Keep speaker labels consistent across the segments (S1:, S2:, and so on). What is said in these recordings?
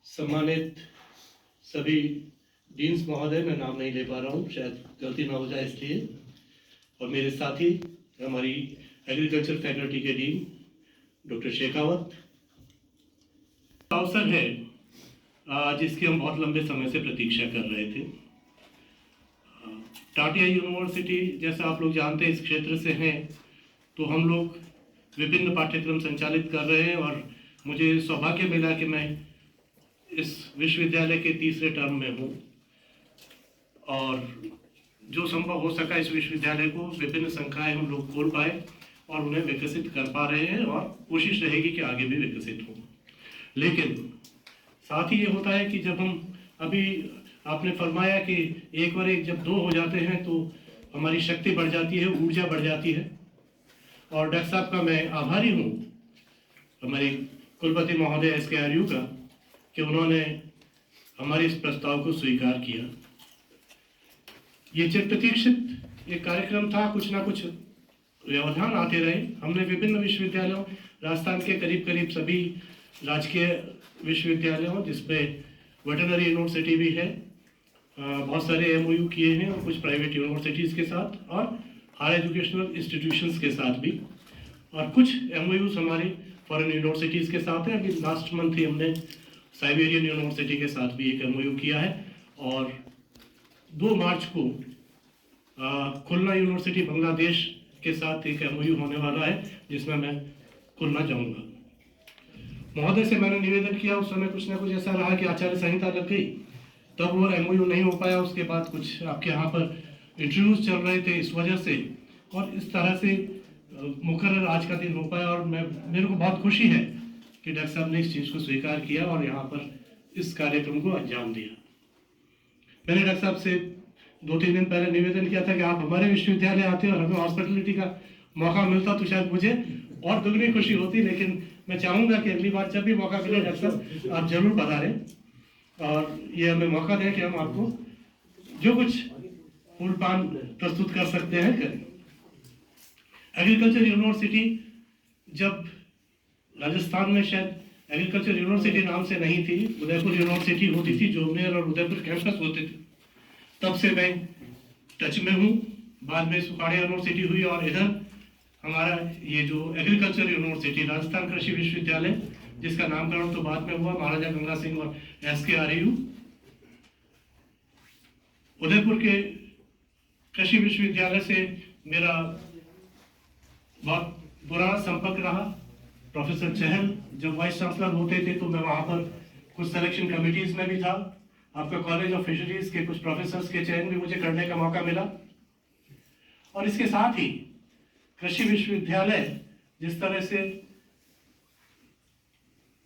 S1: सम्मानित सभी डीन्स महोदय, मैं नाम नहीं ले पा रहा हूँ, शायद गलती ना हो जाए इसलिए, और मेरे साथी हमारी एग्रीकल्चर फैकल्टी के डीन डॉक्टर शेखावत। अवसर है जिसकी हम बहुत लंबे समय से प्रतीक्षा कर रहे थे। टाटिया यूनिवर्सिटी, जैसा आप लोग जानते हैं, इस क्षेत्र से हैं, तो हम लोग विभिन्न पाठ्यक्रम संचालित कर रहे हैं और मुझे सौभाग्य मिला कि मैं इस विश्वविद्यालय के तीसरे टर्म में हूँ और जो संभव हो सका इस विश्वविद्यालय को विभिन्न संकाय हम लोग खोल पाए और उन्हें विकसित कर पा रहे हैं और कोशिश रहेगी कि आगे भी विकसित हो। लेकिन साथ ही ये होता है कि जब हम अभी आपने फरमाया कि एक और एक जब दो हो जाते हैं तो हमारी शक्ति बढ़ जाती है, ऊर्जा बढ़ जाती है। और डॉक्टर साहब का मैं आभारी हूँ, हमारे कुलपति महोदय SKRU का, कि उन्होंने हमारे इस प्रस्ताव को स्वीकार किया। ये चिर प्रतीक्षित एक कार्यक्रम था, कुछ ना कुछ व्यवधान आते रहे। हमने विभिन्न विश्वविद्यालयों, राजस्थान के करीब करीब सभी राजकीय विश्वविद्यालयों, जिसमें वेटरनरी यूनिवर्सिटी भी है, बहुत सारे MOU किए हैं और कुछ प्राइवेट यूनिवर्सिटीज़ के साथ और हायर एजुकेशनल इंस्टीट्यूशंस के साथ भी, और कुछ MOUs हमारे फॉरेन यूनिवर्सिटीज़ के साथ है। अभी लास्ट मंथ ही हमने साइबेरियन यूनिवर्सिटी के साथ भी एक MOU किया है और 2 मार्च को खुलना यूनिवर्सिटी बांग्लादेश के साथ एक MOU होने वाला है, जिसमें मैं खुलना जाऊंगा। महोदय से मैंने निवेदन किया, उस समय कुछ ना कुछ ऐसा रहा कि आचार्य संहिता लग गई, तब वो MOU नहीं हो पाया। उसके बाद कुछ आपके यहाँ पर इंटरव्यूज चल रहे थे इस वजह से, और इस तरह से मुकर्रर आज का दिन हो पाया। और मेरे को बहुत खुशी है कि डॉक्टर साहब ने इस चीज़ को स्वीकार किया और यहाँ पर इस कार्यक्रम को अंजाम दिया। मैंने डॉक्टर साहब से 2-3 दिन पहले निवेदन किया था कि आप हमारे विश्वविद्यालय आते और हमें हॉस्पिटलिटी का मौका मिलता तो शायद मुझे और दुगनी खुशी होती। लेकिन मैं चाहूँगा कि अगली बार जब भी मौका मिले डॉक्टर साहब आप जरूर पधारें और ये हमें मौका दें कि हम आपको जो कुछ फूलपान प्रस्तुत कर सकते हैं करें। एग्रीकल्चर यूनिवर्सिटी जब राजस्थान में शायद एग्रीकल्चर यूनिवर्सिटी नाम से नहीं थी, उदयपुर यूनिवर्सिटी होती थी, जोबनेर और उदयपुर कैंपस होते थे, तब से मैं टच में हूँ। बाद में सुखाड़िया यूनिवर्सिटी हुई और इधर हमारा ये जो एग्रीकल्चर यूनिवर्सिटी राजस्थान कृषि विश्वविद्यालय, जिसका नामकरण तो बाद में हुआ महाराजा गंगा सिंह और SKRU। उदयपुर के कृषि विश्वविद्यालय से मेरा बहुत बुरा संपर्क रहा। प्रोफेसर चहल जब वाइस चांसलर होते थे तो मैं वहाँ पर कुछ सिलेक्शन कमिटीज में भी था। आपका कॉलेज ऑफ फिशरीज के कुछ प्रोफेसर्स के चयन भी मुझे करने का मौका मिला। और इसके साथ ही कृषि विश्वविद्यालय जिस तरह से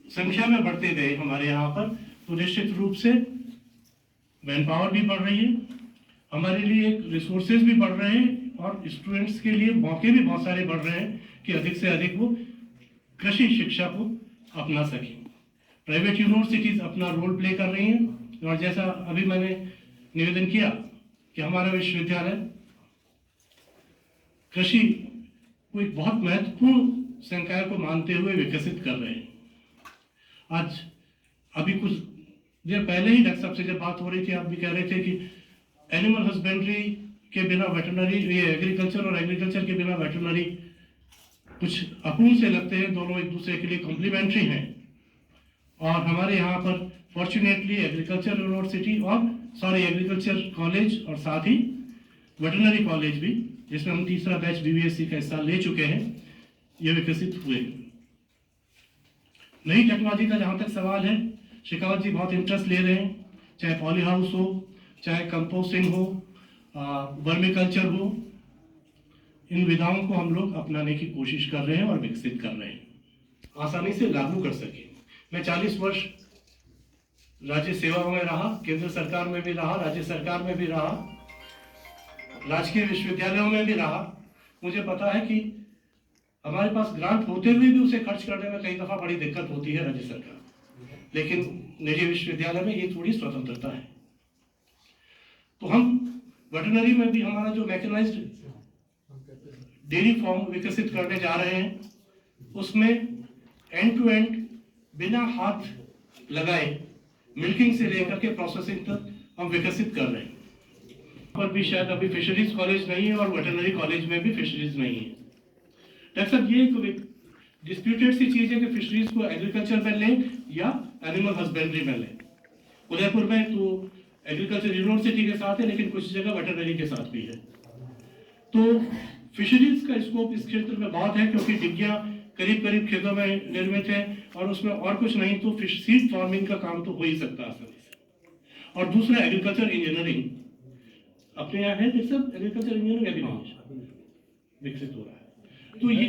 S1: संख्या में बढ़ते गए हमारे यहाँ पर, तो निश्चित रूप से मैन पावर भी बढ़ रही है, हमारे लिए रिसोर्सेज भी बढ़ रहे हैं और स्टूडेंट्स के लिए मौके भी बहुत सारे बढ़ रहे हैं कि अधिक से अधिक वो कृषि शिक्षा को अपना सकें। प्राइवेट यूनिवर्सिटीज अपना रोल प्ले कर रही हैं और जैसा अभी मैंने निवेदन किया कि हमारा विश्वविद्यालय कृषि को एक बहुत महत्वपूर्ण संकाय को मानते हुए विकसित कर रहे हैं। आज अभी कुछ देर पहले ही डॉक्टर साहब से जब बात हो रही थी, आप भी कह रहे थे कि एनिमल हस्बेंड्री के बिना वेटरनरी, ये एग्रीकल्चर और एग्रीकल्चर के बिना वेटरनरी कुछ अपूर्ण से लगते हैं, दोनों एक दूसरे के लिए कॉम्प्लीमेंट्री हैं। और हमारे यहाँ पर फॉर्चुनेटली एग्रीकल्चर यूनिवर्सिटी और एग्रीकल्चर कॉलेज और साथ ही वेटरनरी कॉलेज भी, जिसमें हम तीसरा बैच BVSC का हिस्सा ले चुके हैं, ये विकसित हुए। नई टेक्नोलॉजी का जहाँ तक सवाल है, शेखावत जी बहुत इंटरेस्ट ले रहे हैं, चाहे पॉली हाउस हो, चाहे कंपोस्टिंग हो, वर्मिकल्चर हो, इन विधाओं को हम लोग अपनाने की कोशिश कर रहे हैं और विकसित कर रहे हैं, आसानी से लागू कर सके। मैं 40 वर्ष राज्य सेवा में रहा, केंद्र सरकार में भी रहा, राज्य सरकार में भी रहा, राजकीय विश्वविद्यालयों में भी रहा। मुझे पता है कि हमारे पास ग्रांट होते हुए भी उसे खर्च करने में कई दफा बड़ी दिक्कत होती है राज्य सरकार, लेकिन निजी विश्वविद्यालय में ये थोड़ी स्वतंत्रता है। तो हम वेटरनरी में भी हमारा जो मैकेनाइज्ड डेयरी फार्म विकसित करने जा रहे हैं, उसमें एंड टू एंड बिना हाथ लगाए मिल्किंग से लेकर के प्रोसेसिंग तक हम विकसित कर रहे हैं। पर भी शायद अभी फिशरीज कॉलेज नहीं है और वेटरनरी कॉलेज में भी फिशरीज नहीं है। डॉक्टर साहब, ये डिस्प्यूटेड सी चीज है कि फिशरीज को एग्रीकल्चर में लें या एनिमल हस्बेंड्री में लें। उदयपुर में तो एग्रीकल्चर यूनिवर्सिटी के साथ है, लेकिन कुछ जगह वेटरनरी के साथ भी है। तो फिशरीज का स्कोप इस क्षेत्र में बहुत है, क्योंकि डिग्गियां करीब करीब खेतों में निर्मित है और उसमें और कुछ नहीं तो फिश सीड फार्मिंग का काम तो हो ही सकता है आसानी से। और दूसरा एग्रीकल्चर इंजीनियरिंग अपने यहाँ है, सब एग्रीकल्चर इंजीनियरिंग अभी नहीं विकसित हो रहा है। तो ये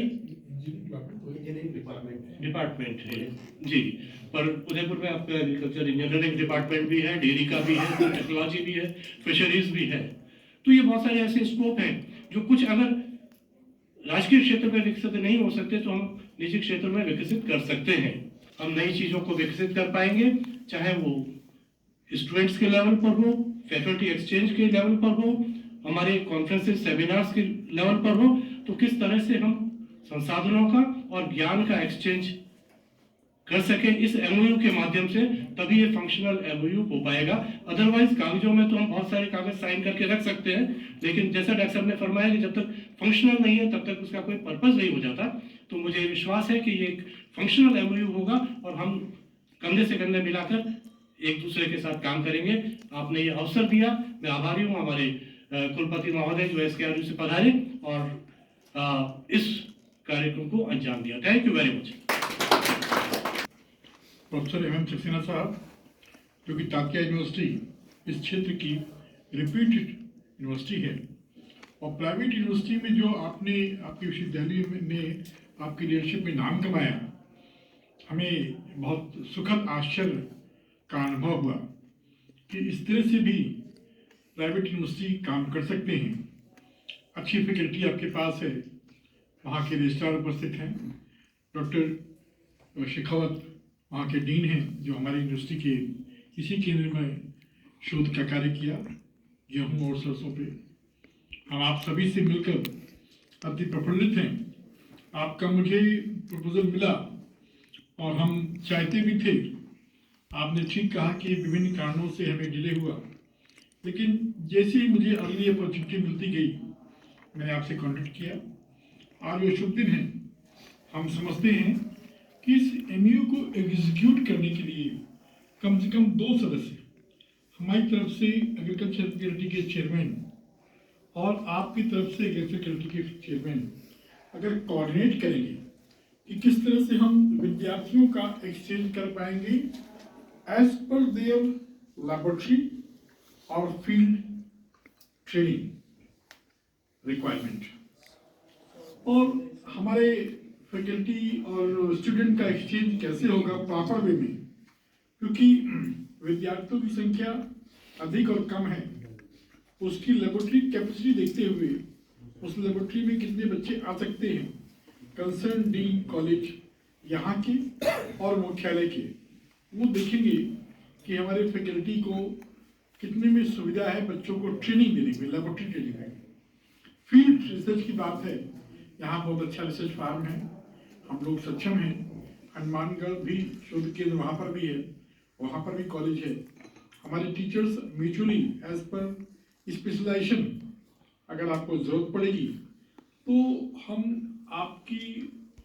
S1: डिपार्टमेंट है जी, पर उदयपुर में आपका एग्रीकल्चर इंजीनियरिंग डिपार्टमेंट भी है, डेयरी का भी है, टेक्नोलॉजी भी है, फिशरीज भी है। तो ये बहुत सारे ऐसे स्कोप हैं जो कुछ अगर राजकीय क्षेत्र में विकसित नहीं हो सकते तो हम निजी क्षेत्र में विकसित कर सकते हैं। हम नई चीजों को विकसित कर पाएंगे, चाहे वो स्टूडेंट्स के लेवल पर हो, फैकल्टी एक्सचेंज के लेवल पर हो, हमारे कॉन्फ्रेंसेस सेमिनार्स के लेवल पर हो। तो किस तरह से हम संसाधनों का और ज्ञान का एक्सचेंज कर सके इस एमओयू के माध्यम से, तभी ये फंक्शनल एमओयू हो पाएगा। अदरवाइज कागजों में तो हम बहुत सारे कागज साइन करके रख सकते हैं, लेकिन जैसा डॉक्टर साहब ने फरमाया कि जब तक फंक्शनल नहीं है तब तक उसका कोई पर्पस नहीं हो जाता। तो मुझे विश्वास है कि ये एक फंक्शनल एमओयू होगा और हम कंधे से कंधे मिलाकर एक दूसरे के साथ काम करेंगे। आपने ये अवसर दिया, मैं आभारी हूँ हमारे कुलपति महोदय जो SKRU से पधारे और इस कार्यक्रम को अंजाम दिया। Thank you very much.
S2: Professor MM Saxena साहब, जो कि तात्या यूनिवर्सिटी इस क्षेत्र की रिप्यूटेड यूनिवर्सिटी है, और प्राइवेट यूनिवर्सिटी में जो आपने आपके विश्वविद्यालय ने आपकी लीडरशिप में नाम कमाया, हमें बहुत सुखद आश्चर्य का अनुभव हुआ कि इस तरह से भी प्राइवेट यूनिवर्सिटी काम कर सकते हैं। अच्छी फैकल्टी आपके पास है, वहाँ के रजिस्ट्रार उपस्थित हैं, डॉक्टर शेखावत वहाँ के डीन हैं, जो हमारी यूनिवर्सिटी के इसी केंद्र में शोध का कार्य किया गेहूँ और सरसों पे। हम आप सभी से मिलकर अति प्रफुल्लित हैं। आपका मुझे प्रपोजल मिला और हम चाहते भी थे। आपने ठीक कहा कि विभिन्न कारणों से हमें डिले हुआ, लेकिन जैसे ही मुझे अगली अपॉर्चुनिटी मिलती गई, मैंने आपसे कॉन्टेक्ट किया। आज वो शुभ दिन है। हम समझते हैं कि इस एमयू को एग्जीक्यूट करने के लिए कम से कम 2 सदस्य हमारी तरफ से एग्रीकल्चर फैकल्टी के चेयरमैन और आपकी तरफ से एग्रीकल्चर फैकल्टी के चेयरमैन अगर कोऑर्डिनेट करेंगे कि किस तरह से हम विद्यार्थियों का एक्सचेंज कर पाएंगे एज पर देयर लैबोरेटरी और फील्ड ट्रेनिंग रिक्वायरमेंट, और हमारे फैकल्टी और स्टूडेंट का एक्सचेंज कैसे होगा प्रॉपर वे में, क्योंकि विद्यार्थियों की संख्या अधिक और कम है, उसकी लेबोरेटरी कैपेसिटी देखते हुए उस लेबोरेटरी में कितने बच्चे आ सकते हैं, कंसर्न डीन कॉलेज यहाँ के और मुख्यालय के वो देखेंगे कि हमारे फैकल्टी को कितने में सुविधा है बच्चों को ट्रेनिंग देने में, लेबोरेटरी ट्रेनिंग में। फील्ड रिसर्च की बात है, यहाँ बहुत अच्छा रिसर्च फार्म है, हम लोग सक्षम हैं। हनुमानगढ़ भी शोध केंद्र वहाँ पर भी है, वहाँ पर भी कॉलेज है। हमारे teachers mutually as per specialization अगर आपको ज़रूरत पड़ेगी तो हम आपकी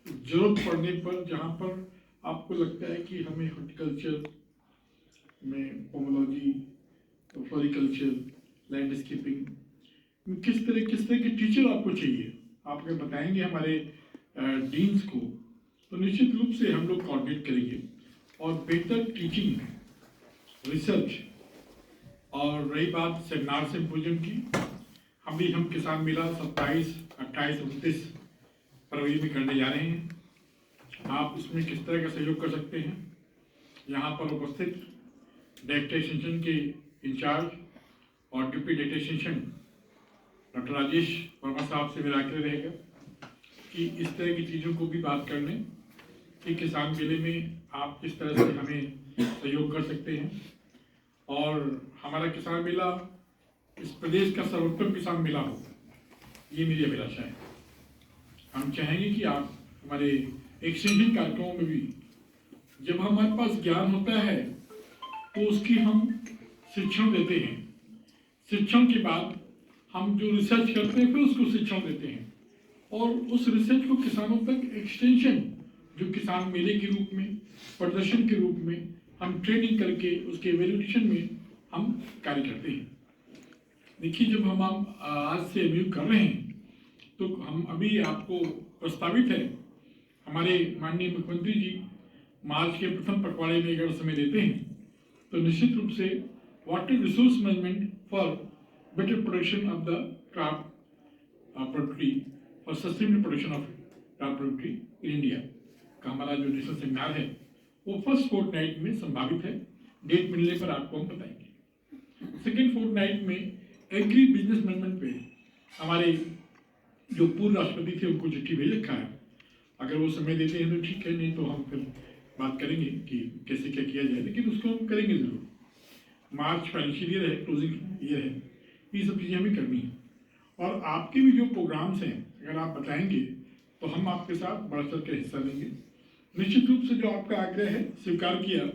S2: ज़रूरत पड़ने पर जहाँ पर आपको लगता है कि हमें हॉर्टिकल्चर में पोमोलॉजी, फ्लोरिकल्चर, लैंडस्केपिंग किस तरह के टीचर आपको चाहिए, आप अगर बताएंगे हमारे डीन्स को तो निश्चित रूप से हम लोग कोऑर्डिनेट करेंगे और बेहतर टीचिंग, रिसर्च। और रही बात सेमिनार सिम्पोजियम की, हम किसान मेला 27, 28, 29 फरवरी में करने जा रहे हैं। आप इसमें किस तरह का सहयोग कर सकते हैं, यहाँ पर उपस्थित डायरेक्टर एक्सटेंशन के इंचार्ज और deputy director extension doctor Rajesh Verma साहब से मेरा आग्रह रहेगा कि इस तरह की चीज़ों को भी बात कर लें कि किसान मेले में आप किस तरह से हमें सहयोग कर सकते हैं। और हमारा किसान मेला इस प्रदेश का सर्वोत्तम किसान मेला हो, ये मेरी अभिलाषा है। हम चाहेंगे कि आप हमारे एक्सटेंशन कार्यक्रमों में भी, जब हमारे पास ज्ञान होता है तो उसकी हम शिक्षण देते हैं। शिक्षण के बाद हम जो रिसर्च करते हैं फिर उसको शिक्षण देते हैं और उस रिसर्च को किसानों तक एक्सटेंशन, जो किसान मेले के रूप में, प्रदर्शन के रूप में हम ट्रेनिंग करके उसके वैल्यूएशन में हम कार्य करते हैं। देखिए, जब हम आज से एमयू कर रहे हैं तो हम अभी आपको प्रस्तावित है, हमारे माननीय मुख्यमंत्री जी मार्च के प्रथम पखवाड़े में अगर समय देते हैं तो निश्चित रूप से water resource management for better production of the crop productivity और sustainable production of crop productivity in India का हमारा जो नेशनल सेमिनार है वो फर्स्ट फोर्टनाइट में संभावित है। डेट मिलने पर आपको हम बताएंगे। सेकेंड फोर्टनाइट में एग्री बिजनेस मैनेजमेंट पे हमारे जो पूर्व राष्ट्रपति थे उनको चिट्ठी भेज रखा है। अगर वो समय देते हैं तो ठीक है, नहीं तो हम फिर बात करेंगे कि कैसे क्या किया जाए, लेकिन उसको हम करेंगे जरूर। मार्च फाइनेंशियल ईयर है, क्लोजिंग ईयर है, ये सब चीज़ें हमें करनी है। और आपके भी जो प्रोग्राम्स हैं अगर आप बताएंगे तो हम आपके साथ बढ़ चढ़ के हिस्सा लेंगे। निश्चित रूप से जो आपका आग्रह है स्वीकार किया,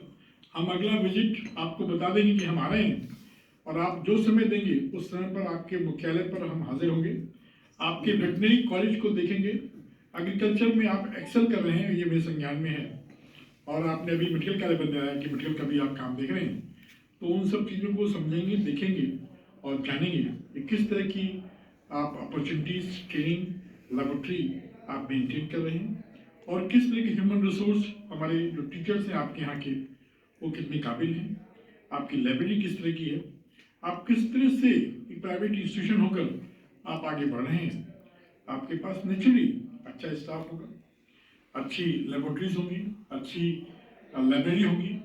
S2: हम अगला विजिट आपको बता देंगे कि हम आ रहे हैं और आप जो समय देंगे उस समय पर आपके मुख्यालय पर हम हाजिर होंगे। आपके वेटनरी कॉलेज को देखेंगे, एग्रीकल्चर में आप एक्सेल कर रहे हैं, ये मेरे संज्ञान में है, और आपने अभी मेडिकल कार्य बनाया कि मेडिकल का भी आप काम देख रहे हैं, तो उन सब चीज़ों को समझेंगे, देखेंगे और जानेंगे कि किस तरह की आप अपॉर्चुनिटीज़, ट्रेनिंग, लेबोरेटरी आप मेंटेन कर रहे हैं और किस तरह के ह्यूमन रिसोर्स हमारे जो टीचर्स हैं आपके यहाँ के वो कितने काबिल हैं, आपकी लाइब्रेरी किस तरह की है, आप किस तरह से एक प्राइवेट इंस्टीट्यूशन होकर आप आगे बढ़ रहे हैं। आपके पास नेचुरली अच्छा स्टाफ होगा, अच्छी लेबोरेटरीज होंगी, अच्छी लाइब्रेरी होगी।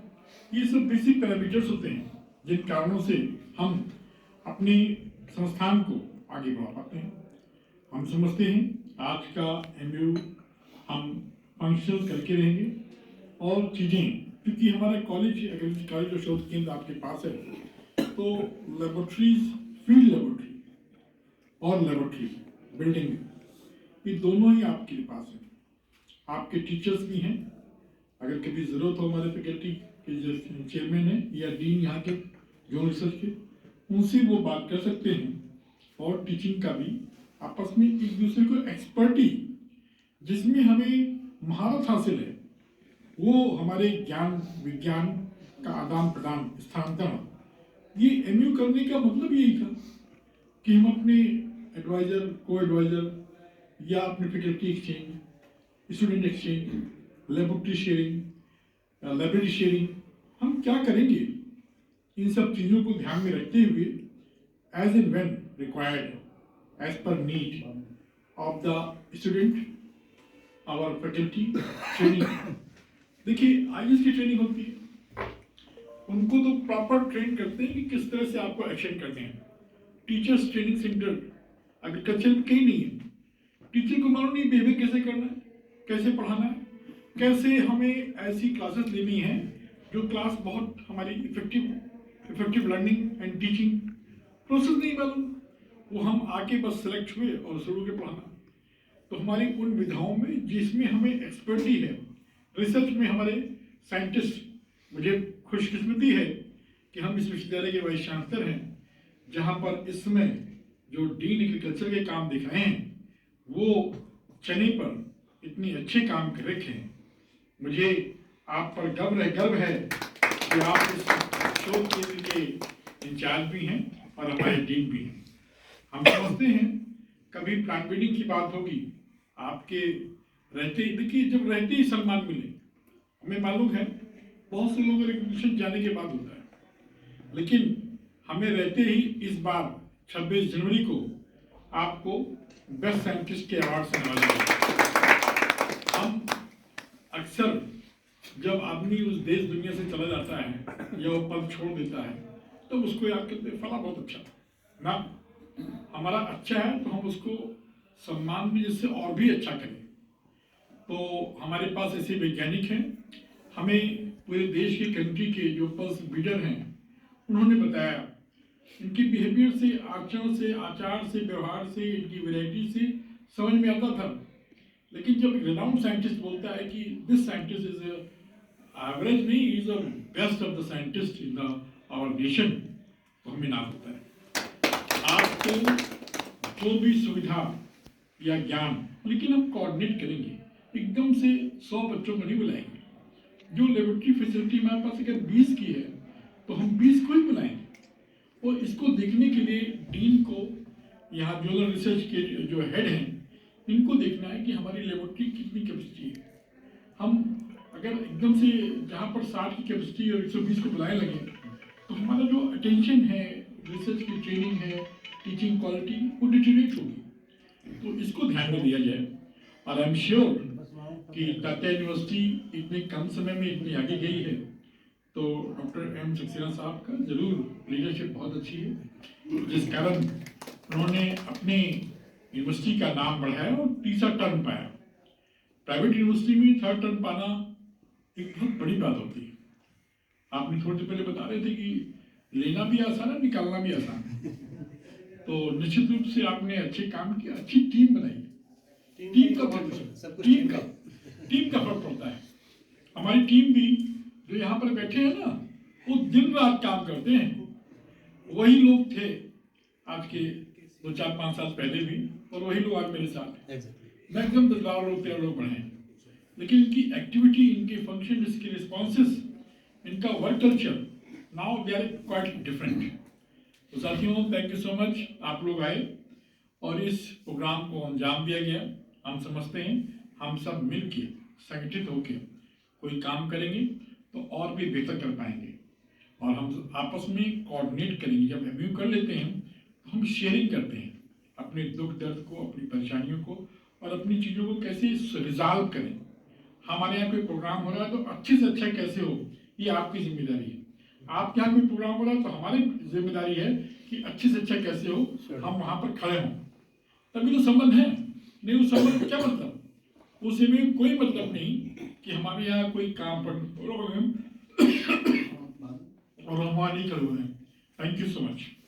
S2: ये सब बेसिक पैरामीटर्स होते हैं जिन कारणों से हम अपनी संस्थान को आगे बढ़ा पाते हैं। हम समझते हैं आज का एमयू हम फंक्शन करके रहेंगे और चीज़ें, क्योंकि हमारा कॉलेज एग्रीकल्चर कॉलेज और शोध केंद्र आपके पास है, तो लेबोरेटरीज, फील्ड लेबोरेटरी और लेबोरेटरी बिल्डिंग, ये दोनों ही आपके पास है। आपके टीचर्स भी हैं, अगर कभी ज़रूरत हो हमारे फैकल्टी के जो चेयरमैन हैं या डीन यहाँ के जो रिसर्च के, उनसे वो बात कर सकते हैं। और टीचिंग का भी आपस में एक दूसरे को एक्सपर्टी, जिसमें हमें महारत हासिल है, वो हमारे ज्ञान विज्ञान का आदान प्रदान, स्थानांतरण, ये एमयू करने का मतलब यही था कि हम अपने एडवाइज़र, को एडवाइज़र या अपने faculty exchange, student exchange, laboratory sharing, library sharing, हम क्या करेंगे, इन सब चीज़ों को ध्यान में रखते हुए as and when required, as per need of the student, our faculty training. देखिए, आईएएस की ट्रेनिंग होती है, उनको तो प्रॉपर ट्रेन करते हैं कि किस तरह से आपको एक्शन करने हैं। टीचर्स ट्रेनिंग सेंटर एग्रीकल्चर में कहीं नहीं है। टीचर को मालूम नहीं बिहेवियर कैसे करना है, कैसे पढ़ाना है, कैसे हमें ऐसी क्लासेस लेनी है जो क्लास बहुत हमारी effective learning and teaching process नहीं मालूम, वो हम आके बस सेलेक्ट हुए और शुरू के पढ़ाना। तो हमारी उन विधाओं में जिसमें हमें एक्सपर्टी है, रिसर्च में हमारे साइंटिस्ट, मुझे खुशकिस्मती है कि हम इस विश्वविद्यालय के वाइस चांसलर हैं, जहाँ पर इस समय जो डीन एग्रीकल्चर के काम दिख रहे हैं वो चने पर इतने अच्छे काम कर रखे हैं। मुझे आप पर गर्व है कि आप इस शोध केंद्र के इंचार्ज भी हैं और हमारे डीन भी हैं। हम समझते हैं कभी प्लान बिल्डिंग की बात होगी आपके रहते ही, देखिए जब रहते ही सम्मान मिले, हमें मालूम है बहुत से लोग रिकग्निशन जाने के बाद होता है, लेकिन हमें रहते ही इस बार 26 जनवरी को आपको बेस्ट साइंटिस्ट के अवार्ड से नवाजा जाएगा। हम अक्सर जब आदमी उस देश दुनिया से चला जाता है या वो पद छोड़ देता है तो उसको याद करते हैं फला बहुत अच्छा ना, हमारा अच्छा है तो हम उसको सम्मान भी जिससे और भी अच्छा करें। तो हमारे पास ऐसे वैज्ञानिक हैं, हमें पूरे देश के कंट्री के जो पल्स बीडर हैं उन्होंने बताया, इनकी बिहेवियर से, आचरण से, आचार से, व्यवहार से, इनकी वैरायटी से समझ में आता था। लेकिन जब रिनाउंड साइंटिस्ट बोलता है कि दिस साइंटिस्ट इज एवरेज नहीं, is the best of the scientist in the our nation, तो हमें नाम होता है। आपको जो भी सुविधा या ज्ञान, लेकिन हम कोऑर्डिनेट करेंगे, एकदम से 100 बच्चों को नहीं बुलाएंगे। जो लेबोरेटरी फैसिलिटी हमारे पास अगर 20 की है तो हम 20 को ही बुलाएंगे। और इसको देखने के लिए डीन को, यहाँ जोनल रिसर्च के जो हेड हैं, इनको देखना है कि हमारी लेबोरेटरी कितनी कैपेसिटी है। हम अगर एकदम से जहाँ पर 60 की कैपेसिटी और 120 को बुलाने लगे तो हमारा जो अटेंशन है, रिसर्च की ट्रेनिंग है, टीचिंग क्वालिटी, वो डिटेरिएट होगी। तो इसको ध्यान में दिया जाए। और आई एम श्योर कि टाटा यूनिवर्सिटी इतने कम समय में इतनी आगे गई है, तो डॉक्टर एम सक्सेना साहब का जरूर लीडरशिप बहुत अच्छी है, जिस कारण उन्होंने अपने यूनिवर्सिटी का नाम बढ़ाया और तीसरा टर्न पाया। प्राइवेट यूनिवर्सिटी में थर्ड टर्न पाना एक बहुत बड़ी बात होती है। आपने थोड़ी देर पहले बता रहे थे कि लेना भी आसान है, निकालना भी आसान है। तो निश्चित रूप से आपने अच्छे काम किया, अच्छी टीम बनाई। टीम का फर्क पड़ता है। हमारी टीम भी जो यहाँ पर बैठे हैं ना, वो दिन रात काम करते हैं। वही लोग थे आज के 2-4-5 साल पहले भी, और वही लोग आज मेरे साथ हैं। मैक्सिमम 10-12 लोग, 13 लोग बढ़े हैं, लेकिन इनकी एक्टिविटी, इनके फंक्शन, इसके रिस्पॉन्सेस, इनका work culture, now they are quite different. तो साथियों, थैंक यू सो मच, आप लोग आए और इस प्रोग्राम को अंजाम दिया गया। हम समझते हैं हम सब मिलके संगठित होकर कोई काम करेंगे तो और भी बेहतर कर पाएंगे, और हम आपस में कोऑर्डिनेट करेंगे। जब एमयू कर लेते हैं तो हम शेयरिंग करते हैं अपने दुख दर्द को, अपनी परेशानियों को, और अपनी चीज़ों को कैसे रिजॉल्व करें। हमारे यहाँ कोई प्रोग्राम हो रहा है तो अच्छे से अच्छा कैसे हो, ये आपकी जिम्मेदारी है। आपके यहाँ कोई प्रोग्राम हो रहा है तो हमारी जिम्मेदारी है कि अच्छे से अच्छा कैसे हो, हम वहाँ पर खड़े हों। तभी तो संबंध है। नहीं, उस संबंध का क्या मतलब? उसे में कोई मतलब नहीं कि हमारे यहाँ कोई काम पर और हम वहाँ नहीं खड़े हुए हैं। Thank you so much.